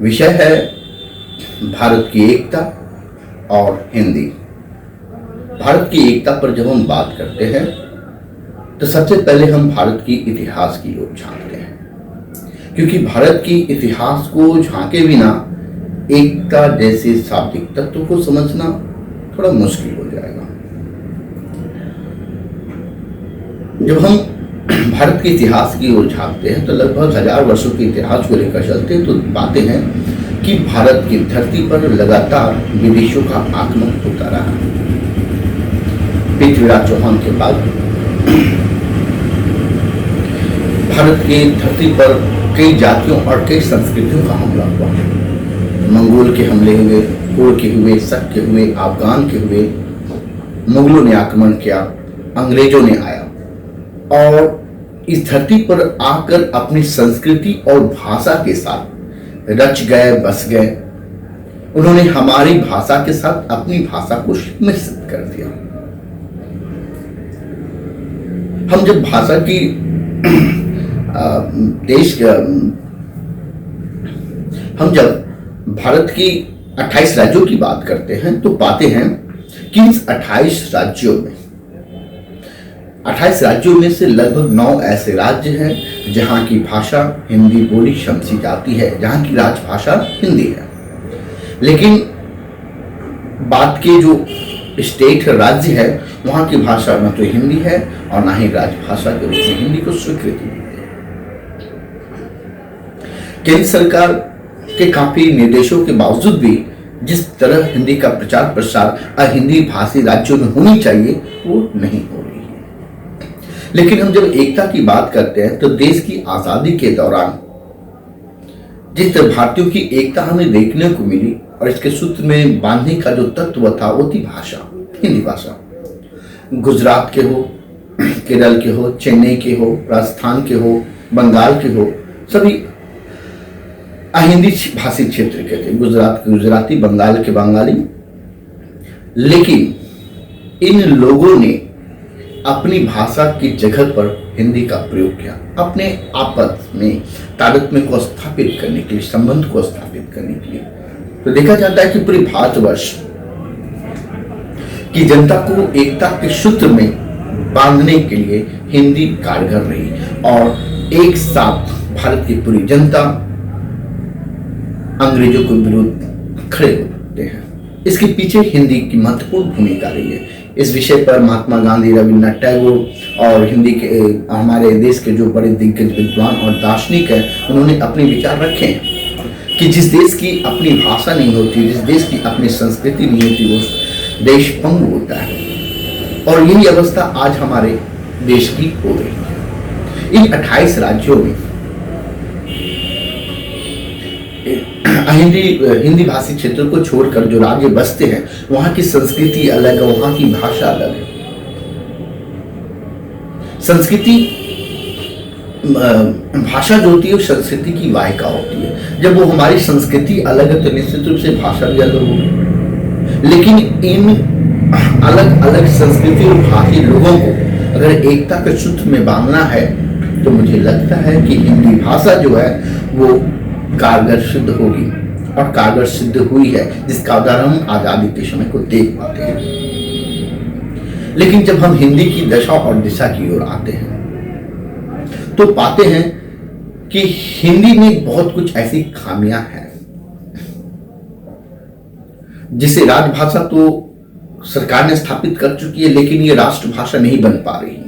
विषय है भारत की एकता और हिंदी। भारत की एकता पर जब हम बात करते हैं तो सबसे पहले हम भारत की इतिहास की ओर झांकते हैं, क्योंकि भारत की इतिहास को झांके बिना एकता जैसे शाब्दिक तत्व को समझना थोड़ा मुश्किल हो जाएगा। जब हम भारत के इतिहास की ओर झांकते हैं तो लगभग 1000 वर्षों के इतिहास को लेकर चलते हैं तो पाते हैं कि भारत की धरती पर लगातार विदेशियों का आगमन होता रहा। पृथ्वीराज चौहान के बाद भारत की धरती पर कई जातियों और कई संस्कृतियों का हमला हुआ। मंगोल के हमले हुए, कुर्द के हुए, शक के हुए, अफगान के हुए, मुगलों ने आक्रमण किया, अंग्रेजों ने आया और इस धरती पर आकर अपनी संस्कृति और भाषा के साथ रच गए, बस गए। उन्होंने हमारी भाषा के साथ अपनी भाषा को मिश्रित कर दिया। हम जब भाषा की हम जब भारत की 28 राज्यों की बात करते हैं तो पाते हैं कि इस 28 राज्यों में से लगभग 9 ऐसे राज्य हैं जहां की भाषा हिंदी बोली समझी जाती है, जहां की राजभाषा हिंदी है। लेकिन बात के जो स्टेट राज्य है वहां की भाषा न तो हिंदी है और ना ही राजभाषा के रूप में हिंदी को स्वीकृति दी है। केंद्र सरकार के काफी निर्देशों के बावजूद भी जिस तरह हिंदी का प्रचार प्रसार हिंदी भाषी राज्यों में होनी चाहिए वो नहीं हो रही है। लेकिन हम जब एकता की बात करते हैं तो देश की आजादी के दौरान जिस तरह भारतीयों की एकता हमें देखने को मिली और इसके सूत्र में बांधने का जो तत्व था वो थी भाषा, हिंदी भाषा। गुजरात के हो, केरल के हो, चेन्नई के हो, राजस्थान के हो, बंगाल के हो, सभी हिंदी भाषी क्षेत्र के थे। गुजरात के गुजराती, बंगाल के बंगाली। लेकिन इन लोगों ने अपनी भाषा की जगह पर हिंदी का प्रयोग किया, अपने आपस में तारतम्य को स्थापित करने के लिए, संबंध को स्थापित करने के लिए। तो देखा जाता है कि पूरे भारतवर्ष की जनता को एकता के सूत्र में बांधने के लिए हिंदी कारगर रही और एक साथ भारत की पूरी जनता अंग्रेजों के विरुद्ध खड़े होते हैं। इसके पीछे हिंदी की महत्वपूर्ण भूमिका रही है। इस विषय पर महात्मा गांधी, रविन्द्रनाथ टैगोर और हिंदी के हमारे देश के जो बड़े दिग्गज विद्वान और दार्शनिक हैं उन्होंने अपने विचार रखे हैं कि जिस देश की अपनी भाषा नहीं होती, जिस देश की अपनी संस्कृति नहीं होती, वो देश पंगु होता है। और यही अवस्था आज हमारे देश की हो रही है। इन 28 राज्यों में हिंदी भाषी क्षेत्र को छोड़कर जो राज्य बसते हैं वहां की संस्कृति अलग है, वहां की भाषा अलग है। संस्कृति भाषा जो होती है वो संस्कृति की वाहिका होती है। जब वो हमारी संस्कृति अलग है तो निश्चित रूप से भाषा भी अलग होगी। लेकिन इन अलग अलग संस्कृति और भाषी लोगों को अगर एकता के सूत्र में बांधना है तो मुझे लगता है कि हिंदी भाषा जो है वो कारगर सिद्ध होगी और कारगर सिद्ध हुई है, जिसका उदाहरण हम आजादी के समय को देख पाते हैं। लेकिन जब हम हिंदी की दशा और दिशा की ओर आते हैं तो पाते हैं कि हिंदी में बहुत कुछ ऐसी खामियां हैं जिसे राजभाषा तो सरकार ने स्थापित कर चुकी है, लेकिन ये राष्ट्रभाषा नहीं बन पा रही है।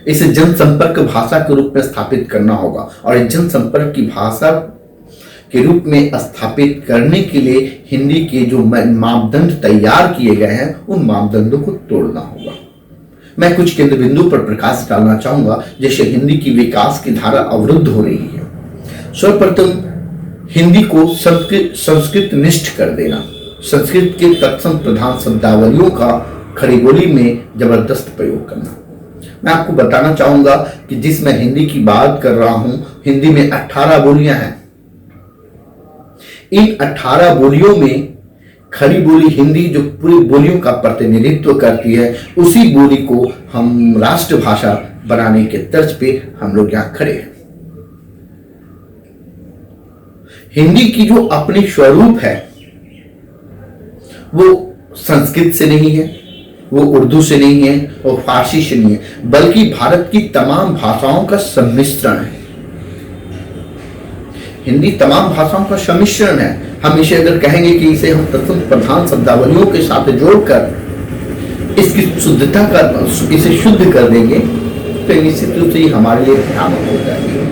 इसे जनसंपर्क भाषा के रूप में स्थापित करना होगा और इस जनसंपर्क की भाषा के रूप में स्थापित करने के लिए हिंदी के जो मापदंड तैयार किए गए हैं उन मापदंडों को तोड़ना होगा। मैं कुछ केंद्र बिंदु पर प्रकाश डालना चाहूंगा। जैसे हिंदी की विकास की धारा अवरुद्ध हो रही है। सर्वप्रथम हिंदी को संस्कृत निष्ठ कर देना, संस्कृत के तत्सम प्रधान शब्दावलियों का खड़ी बोली में जबरदस्त प्रयोग करना। मैं आपको बताना चाहूंगा कि जिस मैं हिंदी की बात कर रहा हूं, हिंदी में 18 बोलियां हैं। इन 18 बोलियों में खड़ी बोली हिंदी जो पूरी बोलियों का प्रतिनिधित्व करती है, उसी बोली को हम राष्ट्रभाषा बनाने के तर्ज पे हम लोग यहां खड़े हैं। हिंदी की जो अपनी स्वरूप है वो संस्कृत से नहीं है, वो उर्दू से नहीं है, वो फारसी से नहीं है, बल्कि भारत की तमाम भाषाओं का सम्मिश्रण है। हिंदी तमाम भाषाओं का सम्मिश्रण है। हम इसे अगर कहेंगे कि इसे हम तत्सम प्रधान शब्दावलियों के साथ जोड़कर इसकी शुद्धता का इसे शुद्ध कर देंगे तो निश्चित रूप से हमारे लिए भयानक हो जाएगी।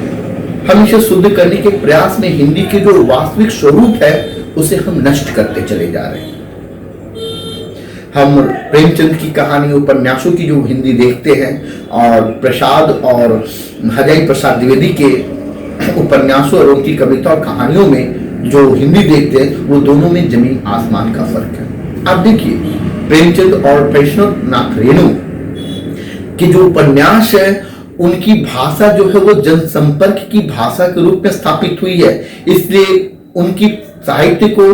हम इसे शुद्ध करने के प्रयास में हिंदी के जो वास्तविक स्वरूप है उसे हम नष्ट करते चले जा रहे हैं। हम प्रेमचंद की कहानी उपन्यासों की जो हिंदी देखते हैं और प्रसाद और हजारी प्रसाद द्विवेदी के उपन्यासों और उनकी कविता और कहानियों में जो हिंदी देखते हैं वो दोनों में जमीन आसमान का फर्क है। आप देखिए प्रेमचंद और वैष्णवनाथ रेणु के जो उपन्यास है उनकी भाषा जो है वो जनसंपर्क की भाषा के रूप में स्थापित हुई है, इसलिए उनकी साहित्य को,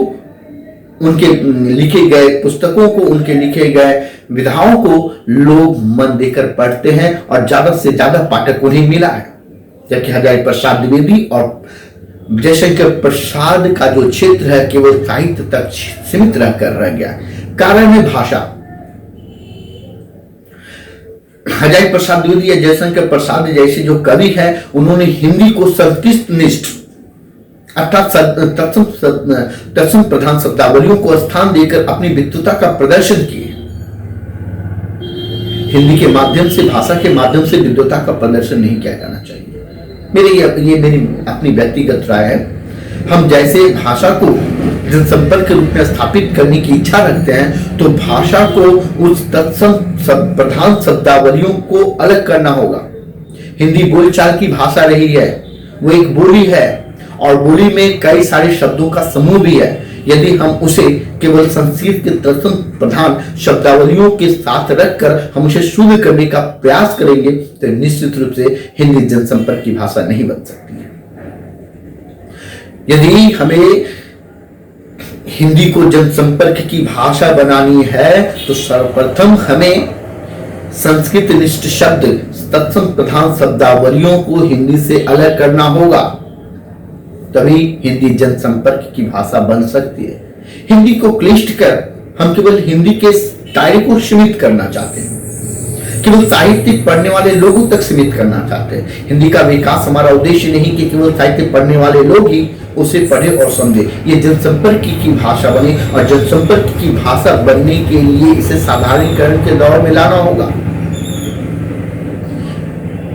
उनके लिखे गए पुस्तकों को, उनके लिखे गए विधाओं को लोग मन देकर पढ़ते हैं और ज्यादा से ज्यादा पाठक उन्हें मिला है। जबकि हजारी प्रसाद द्विवेदी और जयशंकर प्रसाद का जो क्षेत्र है केवल साहित्य तक सीमित रहकर रह गया। कारण है भाषा। हजारी प्रसाद द्विवेदी या जयशंकर प्रसाद जैसे जो कवि हैं उन्होंने हिंदी को संस्कृत निष्ठ अर्थात तत्सम प्रधान शब्दावलियों को स्थान देकर अपनी विद्वता का प्रदर्शन किए। हिंदी के माध्यम से, भाषा के माध्यम से विद्वता का प्रदर्शन नहीं किया जाना चाहिए। ये मेरी अपनी व्यक्तिगत राय है। हम जैसे भाषा को जनसंपर्क के रूप में स्थापित करने की इच्छा रखते हैं तो भाषा को उस तत्सम प्रधान शब्दावलियों को अलग करना होगा। हिंदी बोलचाल की भाषा रही है, वो एक बोली है और बोली में कई सारे शब्दों का समूह भी है। यदि हम उसे केवल संस्कृत के तत्सम प्रधान शब्दावलियों के साथ रखकर हम उसे शुद्ध करने का प्रयास करेंगे तो निश्चित रूप से हिंदी जनसंपर्क की भाषा नहीं बन सकती है। यदि हमें हिंदी को जनसंपर्क की भाषा बनानी है तो सर्वप्रथम हमें संस्कृत निष्ठ शब्द तत्सम प्रधान शब्दावलियों को हिंदी से अलग करना होगा, तभी हिंदी जनसंपर्क की भाषा बन सकती है। हिंदी को क्लिष्ट कर हम केवल हिंदी के दायरे को सीमित करना चाहते हैं, केवल साहित्य पढ़ने वाले लोगों तक सीमित करना चाहते हैं। हिंदी का विकास हमारा उद्देश्य नहीं कि केवल साहित्य पढ़ने वाले लोग ही उसे पढ़े और समझे। ये जनसंपर्क की भाषा बने और जनसंपर्क की भाषा बनने के लिए इसे साधारणीकरण के दौर में लाना होगा।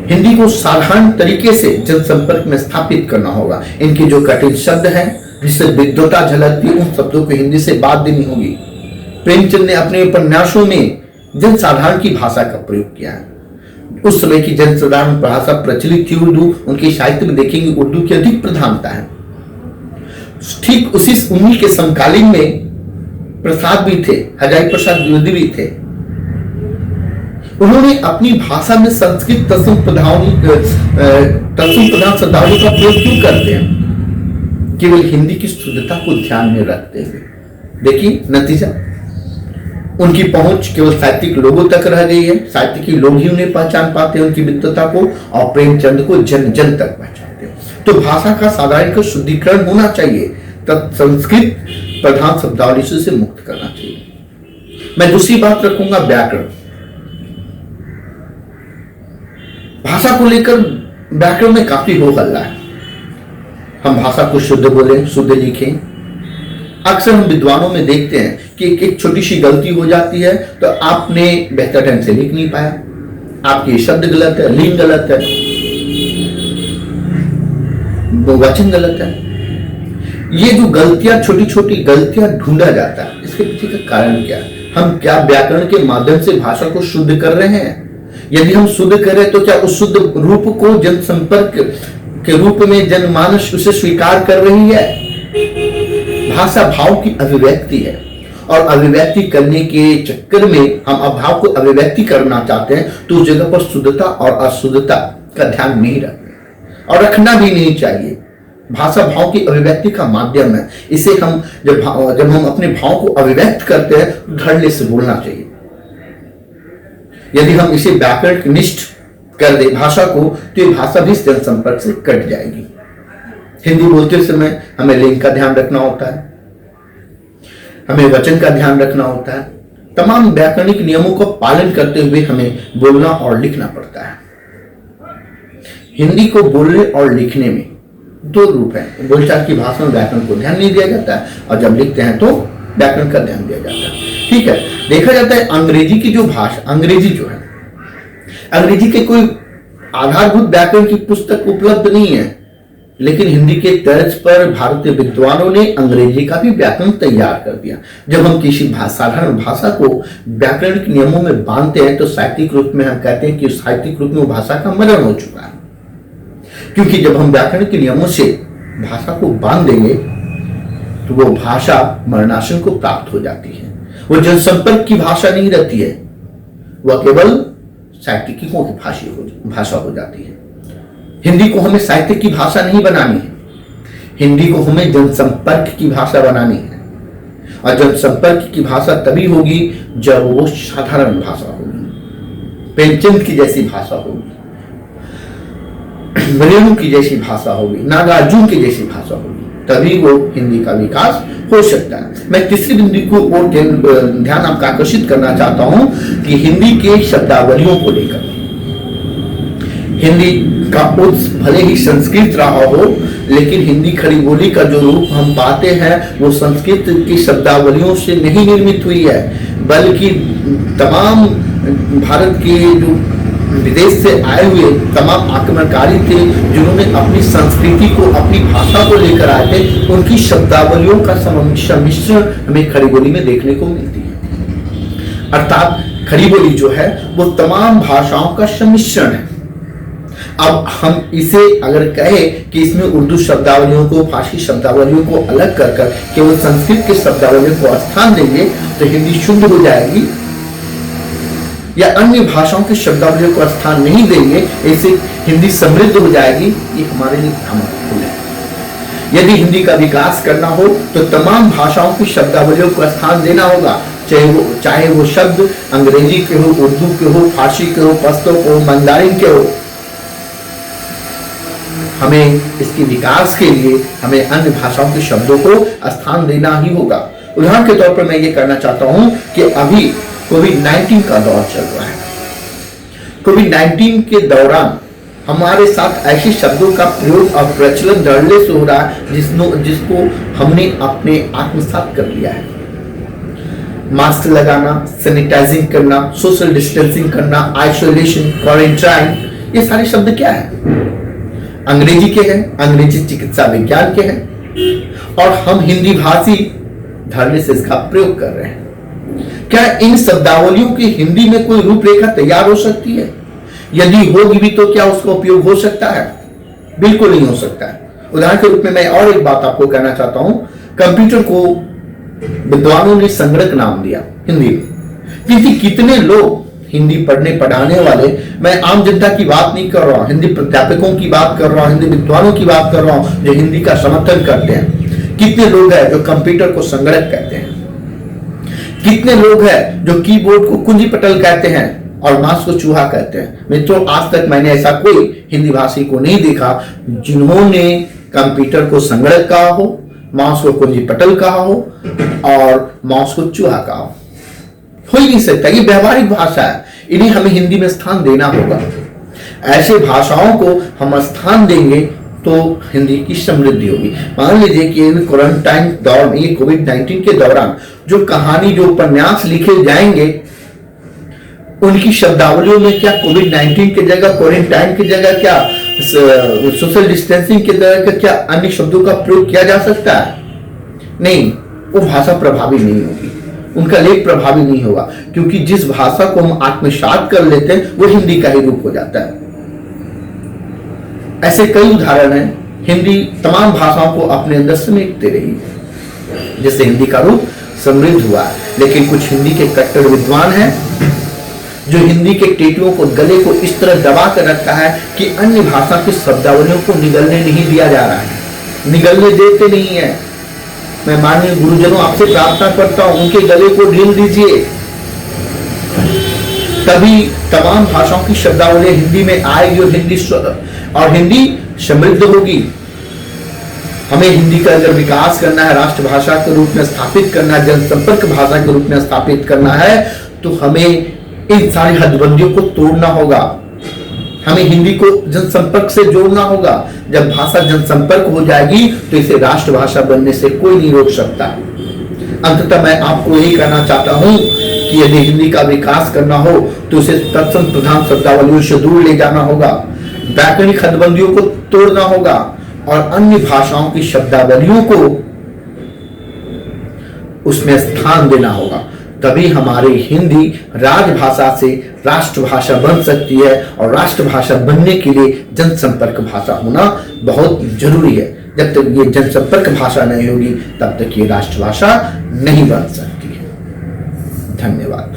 हिंदी को साधारण तरीके से जनसंपर्क में स्थापित करना होगा। इनके जो कठिन शब्द हैं जिससे विद्वता झलकती उन शब्दों को हिंदी से बात देनी होगी। प्रेमचंद ने अपने उपन्यासों में जनसाधारण की भाषा का प्रयोग किया है। उस समय की जनसाधारण भाषा प्रचलित थी उर्दू, उनके साहित्य में देखेंगे उर्दू की अधिक प्रधानता है। ठीक उन्हीं के समकालीन में प्रसाद भी थे, हजारी प्रसाद द्विवेदी भी थे। उन्होंने अपनी भाषा में संस्कृत तत्सम प्रधान शब्दावली का प्रयोग क्यों करते हैं? केवल हिंदी की शुद्धता को ध्यान में रखते हुए। देखिए नतीजा, उनकी पहुंच केवल साहित्यिक लोगों तक रह गई है। साहित्यिक लोग ही उन्हें पहचान पाते हैं, उनकी विद्वता को, और प्रेमचंद को जन जन तक पहचानते हैं। तो भाषा का साधारण शुद्धिकरण होना चाहिए, तब संस्कृत प्रधान शब्दावली से मुक्त करना चाहिए। मैं दूसरी बात रखूंगा व्याकरण। भाषा को लेकर व्याकरण में काफी हो हल्ला है। हम भाषा को शुद्ध बोलें, शुद्ध लिखें। अक्सर हम विद्वानों में देखते हैं कि एक छोटी सी गलती हो जाती है तो आपने बेहतर ढंग से लिख नहीं पाया, आपके शब्द गलत है, लिंग गलत है, वचन गलत है। ये जो गलतियां, छोटी छोटी गलतियां ढूंढा जाता है, इसके पीछे का कारण क्या है? हम क्या व्याकरण के माध्यम से भाषा को शुद्ध कर रहे हैं? यदि हम शुद्ध करें तो क्या उस शुद्ध रूप को जनसंपर्क के रूप में जनमानस उसे स्वीकार कर रही है? भाषा भाव की अभिव्यक्ति है और अभिव्यक्ति करने के चक्कर में हम अभाव को अभिव्यक्ति करना चाहते हैं तो उस जगह पर शुद्धता और अशुद्धता का ध्यान नहीं रखते और रखना भी नहीं चाहिए। भाषा भाव की अभिव्यक्ति का माध्यम है। इसे हम जब हम अपने भाव को अभिव्यक्त करते हैं तो धड़ल्ले से बोलना चाहिए। यदि हम इसे व्याकरण निष्ठ कर दे भाषा को तो ये भाषा भी जनसंपर्क से कट जाएगी। हिंदी बोलते समय हमें लिंग का ध्यान रखना होता है, हमें वचन का ध्यान रखना होता है। तमाम व्याकरणिक नियमों का पालन करते हुए हमें बोलना और लिखना पड़ता है। हिंदी को बोलने और लिखने में दो रूप है। बोलचाल की भाषा में व्याकरण को ध्यान नहीं दिया जाता है और जब लिखते हैं तो व्याकरण का ध्यान दिया जाता है। ठीक है, देखा जाता है अंग्रेजी की जो भाषा, अंग्रेजी जो है, अंग्रेजी के कोई आधारभूत व्याकरण की पुस्तक उपलब्ध नहीं है, लेकिन हिंदी के तर्ज पर भारतीय विद्वानों ने अंग्रेजी का भी व्याकरण तैयार कर दिया। जब हम किसी साधारण भाषा को व्याकरणिक नियमों में बांधते हैं तो साहित्यिक रूप में हम कहते हैं कि साहित्यिक रूप में वो भाषा का मरण हो चुका है, क्योंकि जब हम व्याकरण के नियमों से भाषा को बांध देंगे तो वो भाषा मरणासन को प्राप्त हो जाती है। वो जनसंपर्क की भाषा नहीं रहती है, वह केवल साहित्यिकों की भाषा हो जाती है। हिंदी को हमें साहित्य की भाषा नहीं बनानी है, हिंदी को हमें जनसंपर्क की भाषा बनानी है। और जनसंपर्क की भाषा तभी होगी जब वो साधारण भाषा होगी, प्रेमचंद की जैसी भाषा होगी, रेणु की जैसी भाषा होगी, नागार्जुन की जैसी भाषा होगी, तभी वो हिंदी का विकास हो सकता है। मैं तीसरी बिंदु को और ध्यान आपका आकर्षित करना चाहता हूं कि हिंदी के शब्दावलियों को लेकर हिंदी का उत्स भले ही संस्कृत रहा हो, लेकिन हिंदी खड़ी बोली का जो रूप हम पाते हैं वो संस्कृत की शब्दावलियों से नहीं निर्मित हुई है, बल्कि तमाम भारत के जो विदेश से आए हुए तमाम आक्रमणकारी थे जिन्होंने अपनी संस्कृति को, अपनी भाषा को लेकर आए थे, उनकी शब्दावलियों का सम्मिश्रण हमें खड़ी बोली में देखने को मिलती है। अर्थात खड़ी बोली जो है वो तमाम भाषाओं का सम्मिश्रण है। अब हम इसे अगर कहें कि इसमें उर्दू शब्दावलियों को, फारसी शब्दावलियों को अलग कर कर केवल संस्कृत के शब्दावलियों को स्थान देंगे तो हिंदी शुद्ध हो जाएगी, या अन्य भाषाओं के शब्दावलियों को स्थान नहीं देंगे ऐसे हिंदी समृद्ध हो जाएगी, ये हमारे लिए भ्रामक है। यदि हिंदी का विकास करना हो तो तमाम भाषाओं की शब्दावलियों को स्थान देना होगा, चाहे वो शब्द अंग्रेजी के हो, उर्दू के हो, फारसी के हो, पश्तो के हो, मंदारिन के हो। हमें इसके विकास के लिए हमें अन्य भाषाओं के शब्दों को स्थान देना ही होगा। उदाहरण के तौर पर मैं ये कहना चाहता हूं कि अभी कोविड-19 का दौर चल रहा है। कोविड-19 के दौरान हमारे साथ ऐसे शब्दों का प्रयोग और प्रचलन धड़ल्ले से हो रहा है जिसको हमने अपने आत्मसात कर लिया है। मास्क लगाना, सैनिटाइजिंग करना, सोशल डिस्टेंसिंग करना, आइसोलेशन, क्वारंटाइन, ये सारे शब्द क्या है? अंग्रेजी के हैं, अंग्रेजी चिकित्सा विज्ञान के हैं, और हम हिंदी भाषी धड़ल्ले से इसका प्रयोग कर रहे हैं। क्या इन शब्दावलियों की हिंदी में कोई रूपरेखा तैयार हो सकती है? यदि होगी भी तो क्या उसका उपयोग हो सकता है? बिल्कुल नहीं हो सकता है। उदाहरण के रूप में मैं और एक बात आपको कहना चाहता हूं। कंप्यूटर को विद्वानों ने संगणक नाम दिया हिंदी में, क्योंकि कितने लोग हिंदी पढ़ने पढ़ाने वाले, मैं आम जनता की बात नहीं कर रहा हूं, हिंदी प्राध्यापकों की बात कर रहा हूं, हिंदी विद्वानों की बात कर रहा हूं जो हिंदी का समर्थन करते हैं। कितने लोग हैं जो कंप्यूटर को संगणक कहते हैं? कितने लोग हैं जो कीबोर्ड को कुंजी पटल कहते हैं और मांस को चूहा कहते हैं? मित्रों, आज तक मैंने ऐसा कोई हिंदी भाषी को नहीं देखा जिन्होंने कंप्यूटर को संगणक कहा हो, मांस को कुंजी पटल कहा हो और मांस को चूहा कहा हो ही नहीं सकता। ये व्यवहारिक भाषा है, इन्हें हमें हिंदी में स्थान देना होगा। ऐसे भाषाओं को हम स्थान देंगे तो हिंदी की समृद्धि होगी। मान लीजिए कि क्वारंटाइन दौर में, कोविड-19 के दौरान जो कहानी, जो उपन्यास लिखे जाएंगे, उनकी शब्दावलियों में क्या कोविड-19 की जगह, क्वारंटाइन की जगह क्या सोशल डिस्टेंसिंग की जगह क्या अन्य शब्दों का प्रयोग किया जा सकता है? नहीं, वो भाषा प्रभावी नहीं होगी, उनका लेख प्रभावी नहीं होगा, क्योंकि जिस भाषा को हम आत्मसात कर लेते हैं वो हिंदी का ही रूप हो जाता है। ऐसे कई उदाहरण हैं। हिंदी तमाम भाषाओं को अपने अंदर समेटते रही, जिससे हिंदी का रूप समृद्ध हुआ। लेकिन कुछ हिंदी के कट्टर विद्वान हैं जो हिंदी के टेटुओं को, गले को इस तरह दबा कर रखा है कि अन्य भाषा की शब्दावलियों को निगलने नहीं दिया जा रहा है, निगलने देते नहीं है। मैं माननीय गुरुजनों आपसे प्रार्थना करता हूं, उनके गले को ढील दीजिए, तभी तमाम भाषाओं की शब्दावली हिंदी में आएगी और हिंदी समृद्ध होगी। हमें हिंदी का अगर विकास करना है, राष्ट्रभाषा के रूप में स्थापित करना है, जनसंपर्क भाषा के रूप में स्थापित करना है, तो हमें इन सारी हदबंदियों को तोड़ना होगा। हमें हिंदी को जनसंपर्क से जोड़ना होगा। जब भाषा जनसंपर्क हो जाएगी तो इसे राष्ट्रभाषा बनने से कोई नहीं रोक सकता। अंततः मैं आपको यही कहना चाहता हूं कि यदि हिंदी का विकास करना हो तो इसे तत्सम प्रधान शब्दावलियों से दूर ले जाना होगा, व्याकरणिक हदबंदियों को तोड़ना होगा और अन्य भाषाओं की शब्दावलियों को उसमें स्थान देना होगा। तभी हमारी हिंदी राजभाषा से राष्ट्रभाषा बन सकती है, और राष्ट्रभाषा बनने के लिए जनसंपर्क भाषा होना बहुत जरूरी है। जब तक ये जनसंपर्क भाषा नहीं होगी तब तक ये राष्ट्रभाषा नहीं बन सकती है। धन्यवाद।